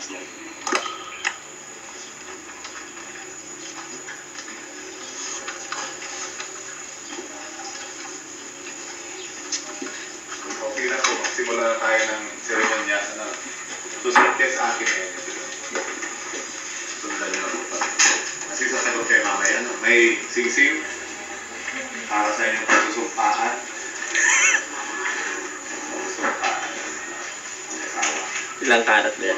Okay na po, simula na tayo ng seremonya. Susunod kayo sa akin eh. Sundan nyo na po pa. Kasi sasagot kayo mamaya, may sing-sing para sa inyong pagsusumpaan. Pagsusumpaan. Ilang karat ba yan?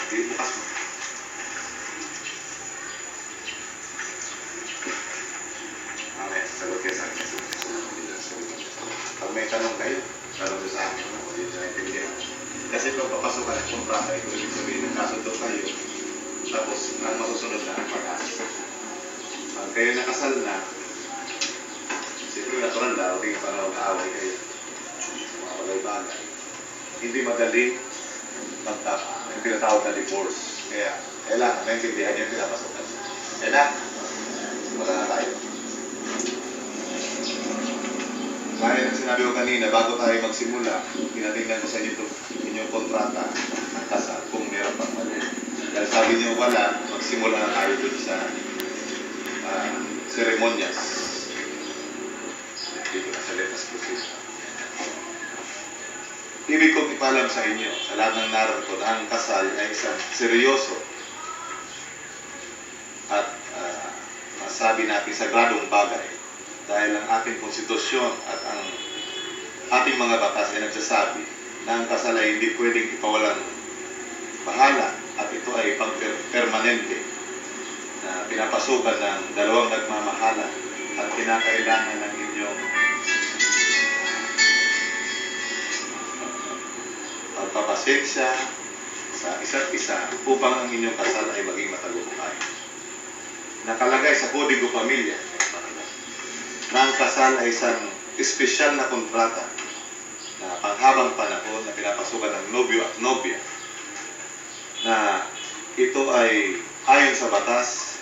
Di bukas mo. Mamaya, sasagot kayo sa akin. Pag may tanong kayo, tanong sa akin. Hindi na naintindihan. Kasi kung papasok ka ng kontrata, ito ibig sabihin ng kasundo kayo. Tapos, ang masusunod na ang pag-asa. Pag kayo nakasal na, siyempre natural na, tingin pa na mag-aaway kayo. Mga bagay-bagay. Hindi madali magtapa. Yung tinatawag na divorce. Kaya, kailangan naintindihan niyo yung pinapasokan. Kaya na, wala na tayo. Gaya ng sinabi ko kanina, bago tayo magsimula, tinatingnan ko sa inyo itong inyong kontrata ng kasal kung meron pang mali. Dahil sabi niyo wala, magsimula na tayo dun sa seremonyas. Dito na sa letas proceso. Ibig kong ipalam sa inyo, sa lahat ng narito, na ang kasal ay isang seryoso at masabi natin sagradong bagay. Dahil ang ating konstitusyon at ang ating mga batas ay nagsasabi na ang kasal ay hindi pwedeng ipawalang bahala at ito ay pang-permanente na pinapasukan ng dalawang nagmamahala at kinakailangan ng inyong pagpapasensya sa isa't isa upang ang inyong kasal ay maging matagumpay. Nakalagay sa Kodigo Pamilya na ang kasal ay isang espesyal na kontrata na panghabang panahon na pinapasukan ng nobyo at nobya na ito ay ayon sa batas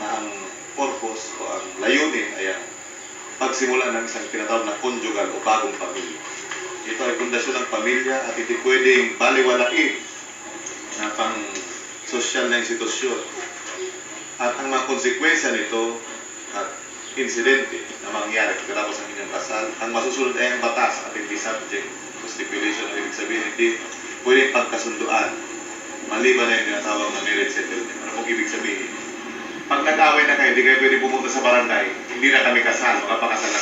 na ang purpose o ang layunin ay ang pagsimula ng isang tinatawag na conjugal o bagong pamilya. Ito ay pundasyon ng pamilya at hindi pwedeng baliwalain na pang sosyal na institusyon. At ang mga konsekwensya nito at insidente na mangyari pagkatapos ng inyong kasal, ang masusunod ay ang batas at hindi subject to stipulation. Ibig sabihin, hindi pwedeng pagkasunduan maliban na yung tinatawag na marriage settlement. Ano pong ibig sabihin? Pag nag-away na kayo, hindi kayo pwede pumunta sa barangay, hindi na kami kasal, makapakasal na